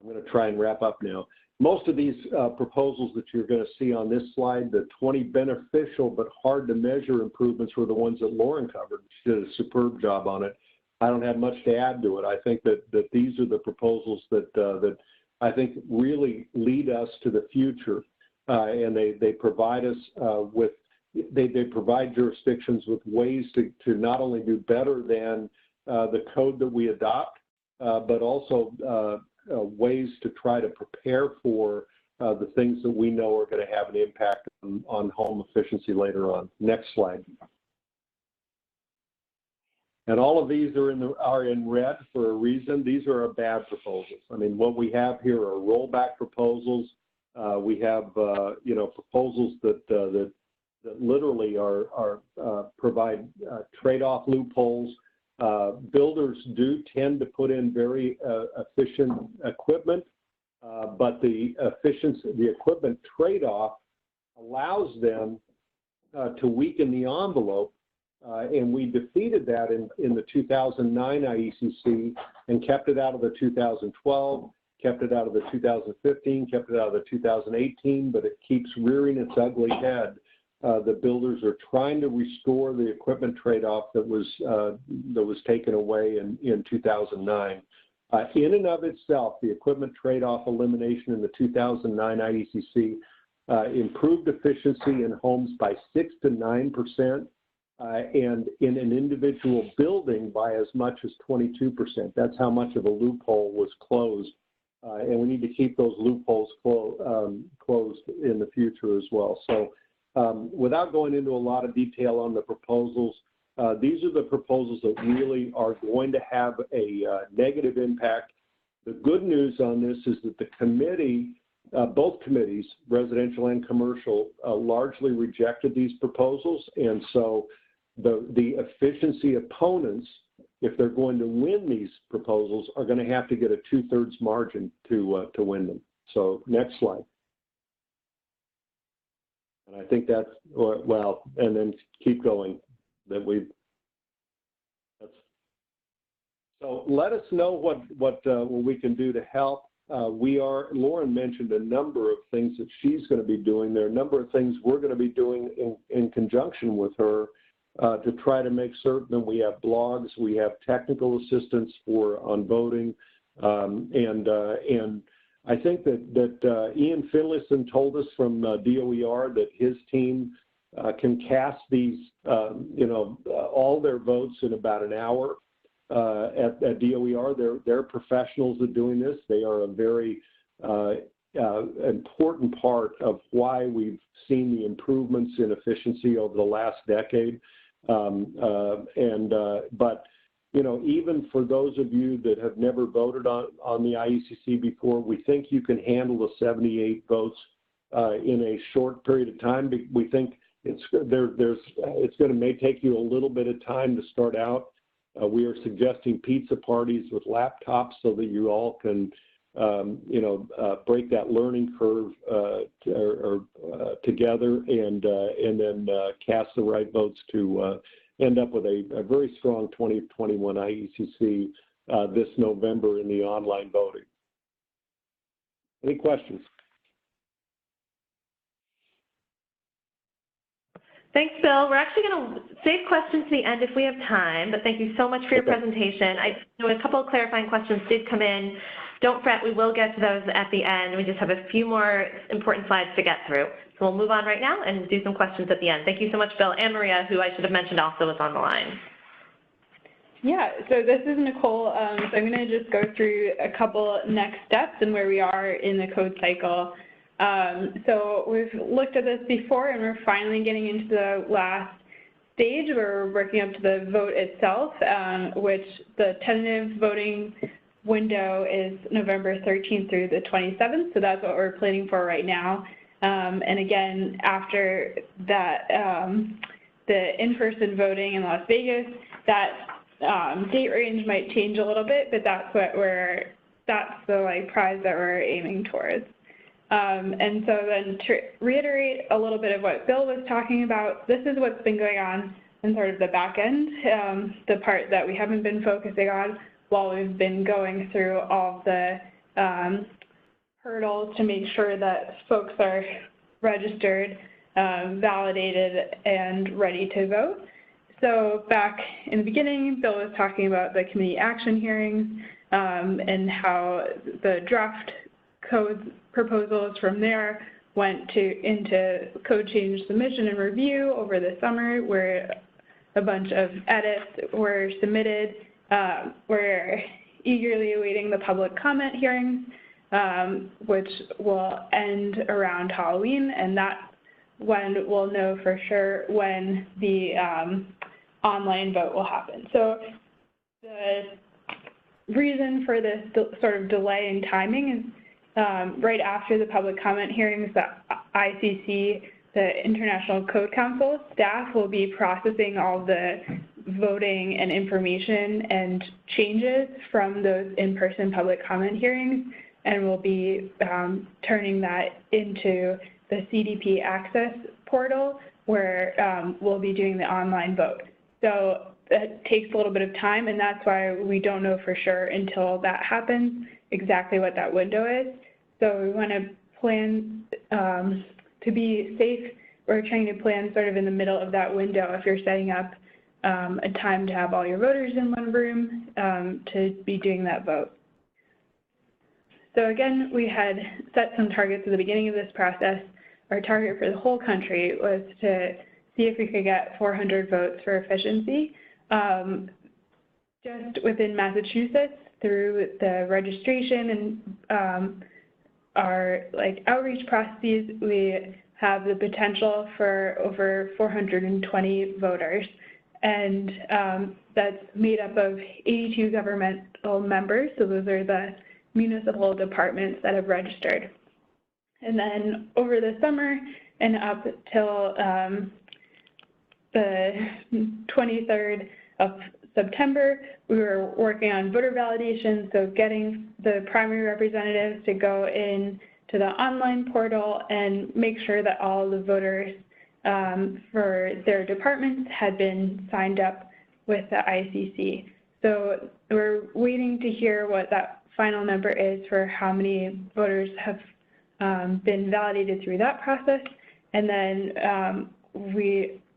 I'm going to try and wrap up now. Most of these proposals that you're going to see on this slide, the 20 beneficial but hard to measure improvements were the ones that Lauren covered. She did a superb job on it. I don't have much to add to it. I think that these are the proposals that I think really lead us to the future, and they provide us they provide jurisdictions with ways to not only do better than the code that we adopt, but also ways to try to prepare for the things that we know are going to have an impact on home efficiency later on. Next slide. And all of these are in red for a reason. These are our bad proposals. I mean, what we have here are rollback proposals. We have proposals that literally provide trade-off loopholes. Builders do tend to put in very efficient equipment, but the equipment trade-off allows them to weaken the envelope. And we defeated that in the 2009 IECC and kept it out of the 2012, kept it out of the 2015, kept it out of the 2018, but it keeps rearing its ugly head. The builders are trying to restore the equipment trade-off that was taken away in 2009. In and of itself, the equipment trade-off elimination in the 2009 IECC improved efficiency in homes by 6 to 9%, and in an individual building by as much as 22%. That's how much of a loophole was closed. And we need to keep those loopholes closed in the future as well. So without going into a lot of detail on the proposals, these are the proposals that really are going to have a negative impact. The good news on this is that the committee, both committees, residential and commercial, largely rejected these proposals. And so the efficiency opponents, if they're going to win these proposals, are going to have to get a 2/3 margin to win them. So next slide. And I think that's, well, and then keep going. So let us know what we can do to help. Lauren mentioned a number of things that she's going to be doing. There are a number of things we're going to be doing in conjunction with her to try to make certain that we have blogs, we have technical assistance on voting, and I think that Ian Finlayson told us from DOER that his team can cast these, all their votes in about an hour. At DOER, they're professionals at doing this. They are a very important part of why we've seen the improvements in efficiency over the last decade. But even for those of you that have never voted on the IECC before, we think you can handle the 78 votes in a short period of time. We think it's going to may take you a little bit of time to start out. We are suggesting pizza parties with laptops so that you all can, break that learning curve together and then cast the right votes to end up with a very strong 2021 IECC this November in the online voting. Any questions? Thanks, Bill. We're actually going to save questions to the end if we have time, but thank you so much for your presentation. I know a couple of clarifying questions did come in. Don't fret, we will get to those at the end. We just have a few more important slides to get through. So we'll move on right now and do some questions at the end. Thank you so much, Bill. And Maria, who I should have mentioned also is on the line. Yeah, so this is Nicole. So I'm going to just go through a couple next steps and where we are in the code cycle. So we've looked at this before and we're finally getting into the last stage where we're working up to the vote itself, which the tentative voting window is November 13th through the 27th. So that's what we're planning for right now. And again, after that, the in-person voting in Las Vegas, that date range might change a little bit, but that's the prize that we're aiming towards. And so then to reiterate a little bit of what Bill was talking about, this is what's been going on in sort of the back end, the part that we haven't been focusing on while we've been going through all the hurdles to make sure that folks are registered, validated, and ready to vote. So back in the beginning, Bill was talking about the committee action hearings and how the draft code proposals from there went into code change submission and review over the summer, where a bunch of edits were submitted. We're eagerly awaiting the public comment hearings, which will end around Halloween, and that's when we'll know for sure when the online vote will happen. So the reason for this sort of delay in timing is right after the public comment hearings, the ICC, the International Code Council staff will be processing all the voting and information and changes from those in-person public comment hearings, and we'll be turning that into the CDP access portal where we'll be doing the online vote. So that takes a little bit of time, and that's why we don't know for sure until that happens exactly what that window is. So we want to plan to be safe. We're trying to plan sort of in the middle of that window if you're setting up a time to have all your voters in one room to be doing that vote. So again, we had set some targets at the beginning of this process. Our target for the whole country was to see if we could get 400 votes for efficiency. Just within Massachusetts, through the registration and our outreach processes, we have the potential for over 420 voters. And that's made up of 82 governmental members. So those are the municipal departments that have registered. And then over the summer and up till the 23rd of September, we were working on voter validation, so getting the primary representatives to go in to the online portal and make sure that all the voters for their departments had been signed up with the IECC. So we're waiting to hear what that final number is for how many voters have been validated through that process. And then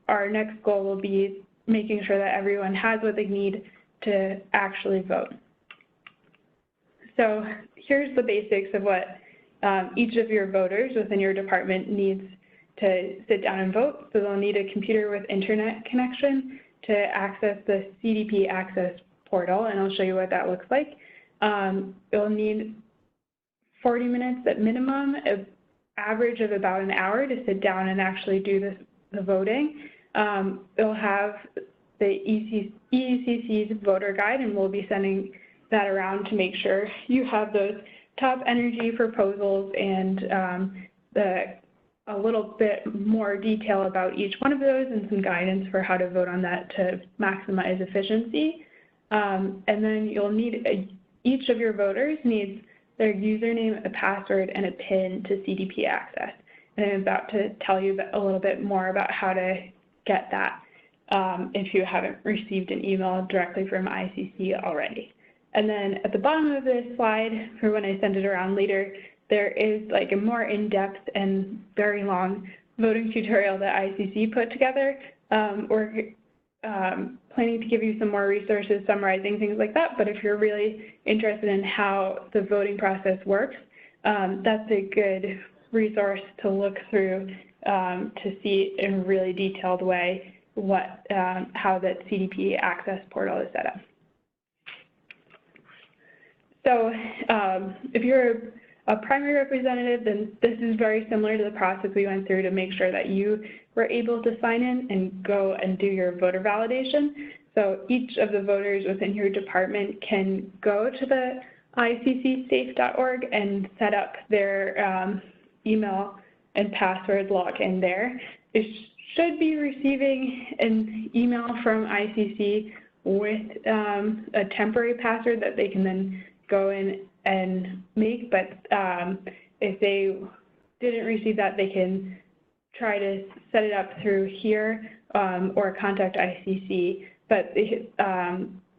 our next goal will be making sure that everyone has what they need to actually vote. So here's the basics of what each of your voters within your department needs to sit down and vote. So they'll need a computer with internet connection to access the CDP Access portal, and I'll show you what that looks like. You'll need 40 minutes at minimum, an average of about an hour to sit down and actually do the voting. You'll have the EECC's voter guide, and we'll be sending that around to make sure you have those top energy proposals and a little bit more detail about each one of those and some guidance for how to vote on that to maximize efficiency. And then you'll need, each of your voters needs their username, a password, and a PIN to CDP Access. And I'm about to tell you a little bit more about how to get that if you haven't received an email directly from IECC already. And then at the bottom of this slide, for when I send it around later, there is like a more in-depth and very long voting tutorial that IECC put together. We're planning to give you some more resources summarizing things like that, but if you're really interested in how the voting process works, that's a good resource to look through to see in a really detailed way how that CDP Access portal is set up. So if you're a primary representative, then this is very similar to the process we went through to make sure that you were able to sign in and go and do your voter validation. So each of the voters within your department can go to the IECCsafe.org and set up their email and password login there. They should be receiving an email from IECC with a temporary password that they can then go in and make, but if they didn't receive that, they can try to set it up through here or contact IECC. But the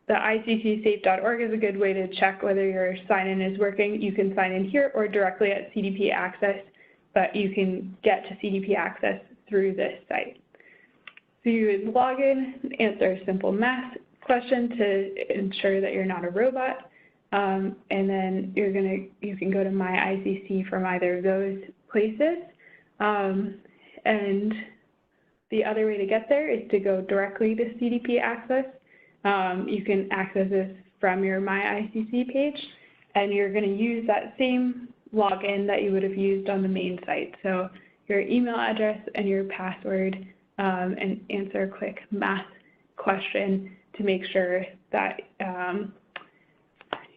IECCsafe.org is a good way to check whether your sign-in is working. You can sign in here or directly at CDP Access, but you can get to CDP Access through this site. So you would log in, answer a simple math question to ensure that you're not a robot. And then you can go to My IECC from either of those places. And the other way to get there is to go directly to CDP Access. You can access this from your My IECC page, and you're going to use that same login that you would have used on the main site. So your email address and your password, and answer a quick math question to make sure that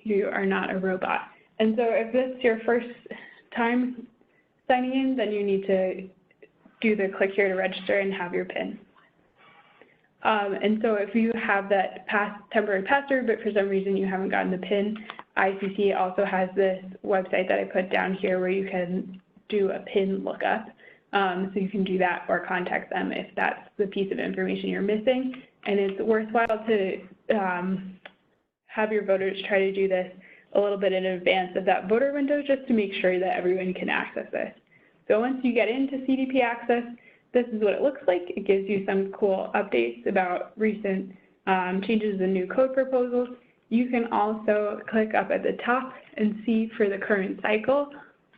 you are not a robot. And so if this is your first time signing in, then you need to do the click here to register and have your PIN. And so if you have that temporary password, but for some reason you haven't gotten the PIN, IECC also has this website that I put down here where you can do a PIN lookup. So you can do that or contact them if that's the piece of information you're missing. And it's worthwhile to have your voters try to do this a little bit in advance of that voter window just to make sure that everyone can access this. So once you get into CDP Access, this is what it looks like. It gives you some cool updates about recent changes and new code proposals. you can also click up at the top and see for the current cycle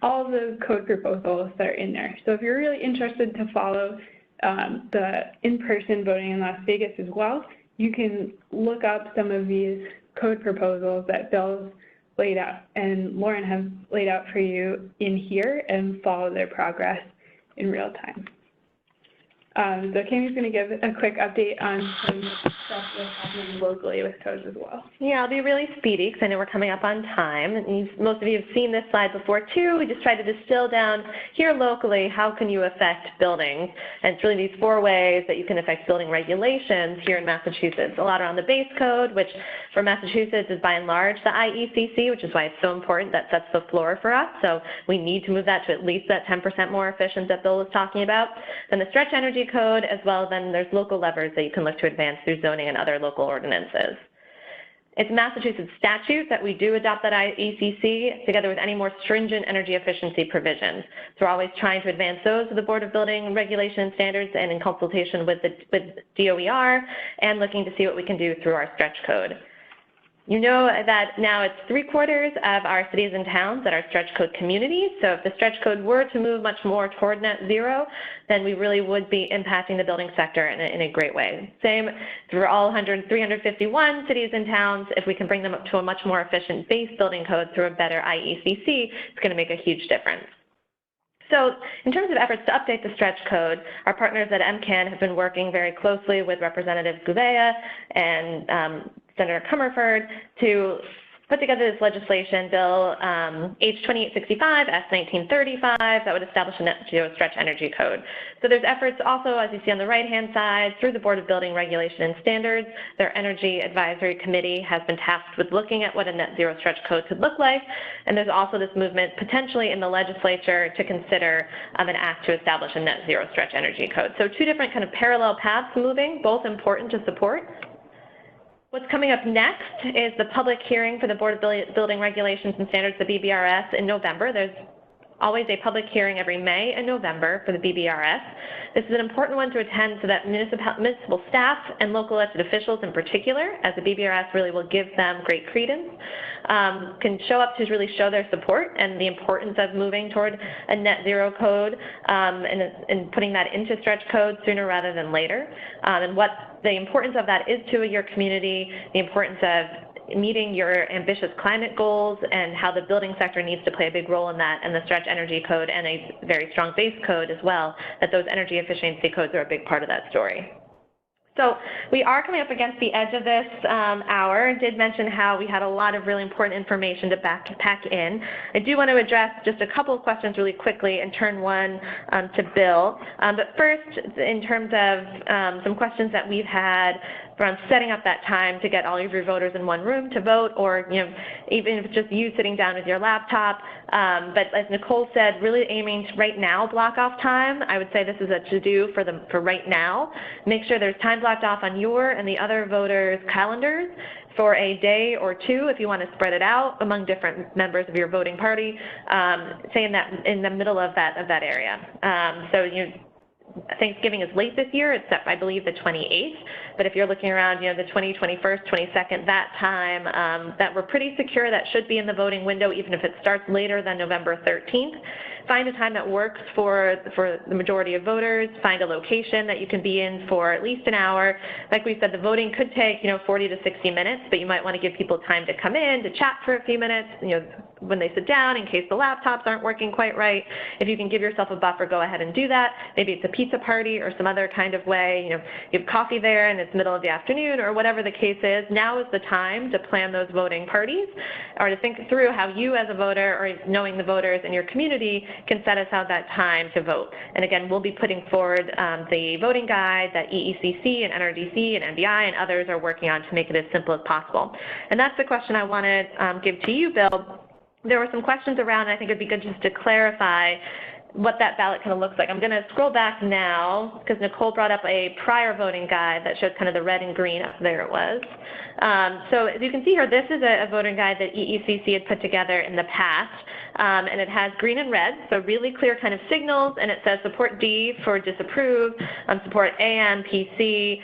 all the code proposals that are in there. So if you're really interested to follow the in-person voting in Las Vegas as well, you can look up some of these code proposals that Bill's laid out and Lauren has laid out for you in here and follow their progress in real time. So Cammie's going to give a quick update on some stuff that's happening locally with codes as well. Yeah, I'll be really speedy because I know we're coming up on time. And most of you have seen this slide before too. We just tried to distill down here locally, how can you affect building? And it's really these 4 ways that you can affect building regulations here in Massachusetts. A lot around the base code, which for Massachusetts is by and large the IECC, which is why it's so important. That sets the floor for us. So we need to move that to at least that 10% more efficient that Bill was talking about. Then the stretch energy code, as well, then there's local levers that you can look to advance through zoning and other local ordinances. It's Massachusetts statute that we do adopt that IECC together with any more stringent energy efficiency provisions. So we're always trying to advance those to the Board of Building Regulation Standards and in consultation with DOER and looking to see what we can do through our stretch code. You know that now it's 3/4 of our cities and towns that are stretch code communities. So if the stretch code were to move much more toward net zero, then we really would be impacting the building sector in a great way. Same through all 351 cities and towns. If we can bring them up to a much more efficient base building code through a better IECC, it's going to make a huge difference. So in terms of efforts to update the stretch code, our partners at MCAN have been working very closely with Representative Gouveia and Senator Comerford to put together this legislation, Bill H-2865, S-1935, that would establish a net zero stretch energy code. So there's efforts also, as you see on the right-hand side, through the Board of Building Regulation and Standards. Their Energy Advisory Committee has been tasked with looking at what a net zero stretch code could look like. And there's also this movement potentially in the legislature to consider an act to establish a net zero stretch energy code. So 2 different kind of parallel paths moving, both important to support. What's coming up next is the public hearing for the Board of Building Regulations and Standards, the BBRS, in November. There's always a public hearing every May and November for the BBRS. This is an important one to attend so that municipal staff and local elected officials in particular, as the BBRS really will give them great credence, can show up to really show their support and the importance of moving toward a net zero code and putting that into stretch code sooner rather than later, and what the importance of that is to your community, the importance of meeting your ambitious climate goals and how the building sector needs to play a big role in that, and the stretch energy code and a very strong base code as well, that those energy efficiency codes are a big part of that story. So we are coming up against the edge of this hour. I did mention how we had a lot of really important information to pack in. I do want to address just a couple of questions really quickly and turn one to Bill. But first, in terms of some questions that we've had from setting up that time to get all of your voters in one room to vote, or even if it's just you sitting down with your laptop. But as Nicole said, really aiming to right now block off time. I would say this is a to-do for right now. Make sure there's time blocked off on your and the other voters' calendars for a day or 2 if you want to spread it out among different members of your voting party, say in the middle of that area. So Thanksgiving is late this year. It's set, I believe, the 28th. But if you're looking around, the 20th, 21st, 22nd, that time, that we're pretty secure that should be in the voting window, even if it starts later than November 13th. Find a time that works for the majority of voters. Find a location that you can be in for at least an hour. Like we said, the voting could take, 40 to 60 minutes, but you might want to give people time to come in, to chat for a few minutes, when they sit down, in case the laptops aren't working quite right. If you can give yourself a buffer, go ahead and do that. Maybe it's a pizza party or some other kind of way. You have coffee there and it's middle of the afternoon or whatever the case is. Now is the time to plan those voting parties, or to think through how you as a voter, or knowing the voters in your community, can set aside that time to vote. And again, we'll be putting forward the voting guide that EECC and NRDC and NBI and others are working on to make it as simple as possible. And that's the question I want to give to you, Bill. There were some questions around, and I think it'd be good just to clarify what that ballot kind of looks like. I'm going to scroll back now because Nicole brought up a prior voting guide that showed kind of the red and green. There it was. So as you can see here, this is a voting guide that EECC had put together in the past. and it has green and red, so really clear kind of signals, and it says support D for disapprove, support AMPC,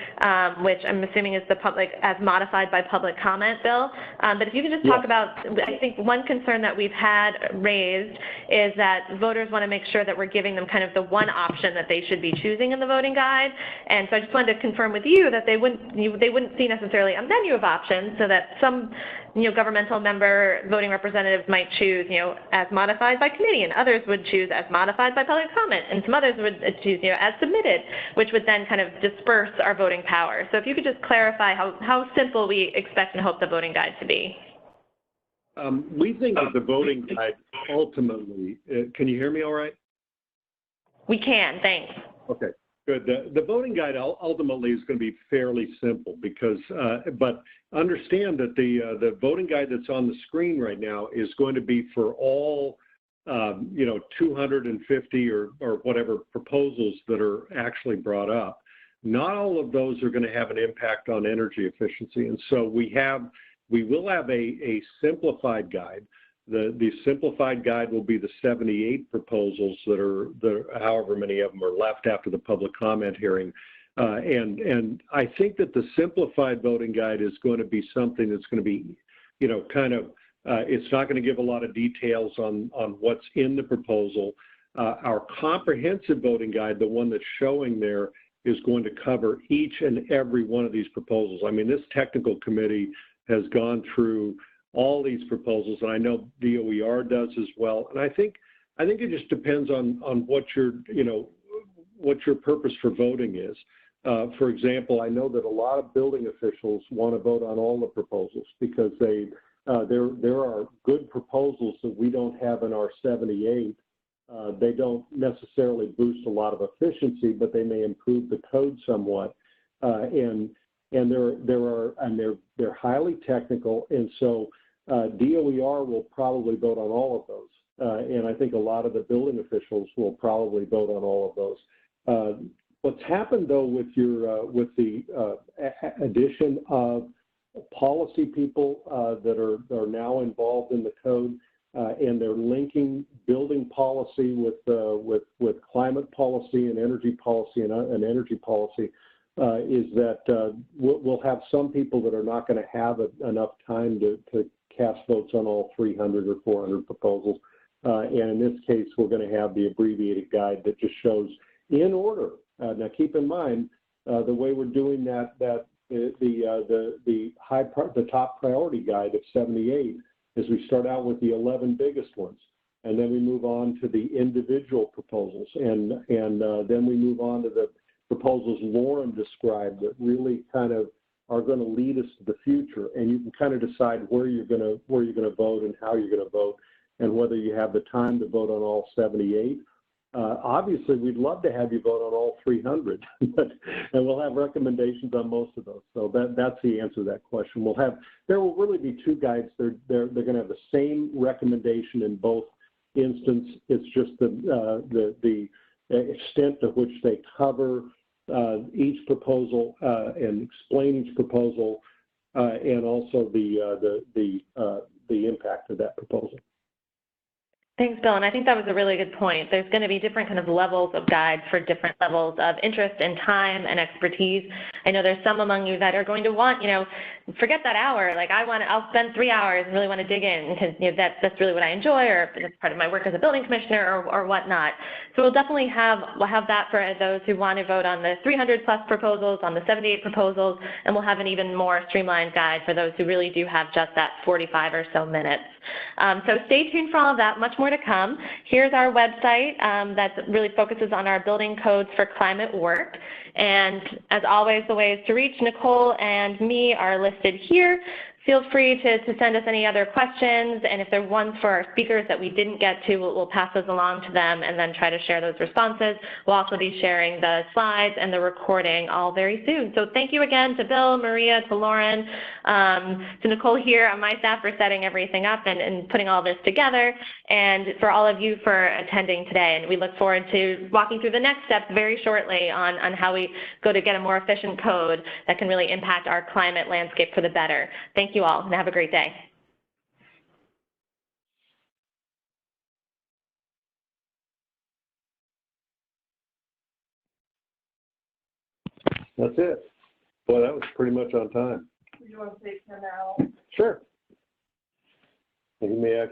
which I'm assuming is the public, as modified by public comment, Bill. But if you could just talk about, I think one concern that we've had raised is that voters want to make sure that we're giving them kind of the one option that they should be choosing in the voting guide. And so I just wanted to confirm with you that they wouldn't see necessarily a menu of options, so that some governmental member voting representatives might choose as modified by committee, and others would choose as modified by public comment, and some others would choose as submitted, which would then kind of disperse our voting power. So if you could just clarify how simple we expect and hope the voting guide to be. We think that the voting guide ultimately, can you hear me all right? We can, thanks. Okay, good. The voting guide ultimately is going to be fairly simple because, but understand that the voting guide that's on the screen right now is going to be for all, 250 or whatever proposals that are actually brought up. Not all of those are going to have an impact on energy efficiency, and so we will have a simplified guide. The simplified guide will be the 78 proposals that are however many of them are left after the public comment hearing. And I think that the simplified voting guide is going to be something that's going to be, it's not going to give a lot of details on what's in the proposal. Our comprehensive voting guide, the one that's showing there, is going to cover each and every one of these proposals. I mean, this technical committee has gone through all these proposals, and I know DOER does as well. And I think it just depends on what your purpose for voting is. For example, I know that a lot of building officials want to vote on all the proposals because there are good proposals that we don't have in our 78. They don't necessarily boost a lot of efficiency, but they may improve the code somewhat. And they're highly technical, and so DOER will probably vote on all of those, and I think a lot of the building officials will probably vote on all of those. What's happened though with the addition of policy people that are now involved in the code, and they're linking building policy with climate policy and energy policy and energy policy. Is that we'll have some people that are not going to have enough time to cast votes on all 300 or 400 proposals. And in this case, we're going to have the abbreviated guide that just shows in order. Now, keep in mind, the way we're doing that the top priority guide of 78 is we start out with the 11 biggest ones, and then we move on to the individual proposals, and then we move on to the proposals Lauren described that really kind of are going to lead us to the future, and you can kind of decide where you're going to vote and how you're going to vote, and whether you have the time to vote on all 78. Obviously, we'd love to have you vote on all 300, and we'll have recommendations on most of those. So that's the answer to that question. There will really be two guides. They're going to have the same recommendation in both instances. It's just the extent to which they cover each proposal and explain each proposal, and also the impact of that proposal. Thanks, Bill, and I think that was a really good point. There's going to be different kind of levels of guides for different levels of interest and time and expertise. I know there's some among you that are going to want, forget that hour. Like I'll spend 3 hours and really want to dig in because that's really what I enjoy, or that's part of my work as a building commissioner or whatnot. So we'll definitely have that for those who want to vote on the 300 plus proposals, on the 78 proposals, and we'll have an even more streamlined guide for those who really do have just that 45 or so minutes. So stay tuned for all of that, much more to come. Here's our website that really focuses on our building codes for climate work. And as always, the ways to reach Nicole and me are listed here. Feel free to send us any other questions, and if there are ones for our speakers that we didn't get to, we'll pass those along to them and then try to share those responses. We'll also be sharing the slides and the recording all very soon. So thank you again to Bill, Maria, to Lauren, to Nicole here on my staff for setting everything up and putting all this together, and for all of you for attending today. And we look forward to walking through the next steps very shortly on how we go to get a more efficient code that can really impact our climate landscape for the better. Thank you all, and have a great day. That's it. Boy, that was pretty much on time. You want to take 10 out? Sure. And you may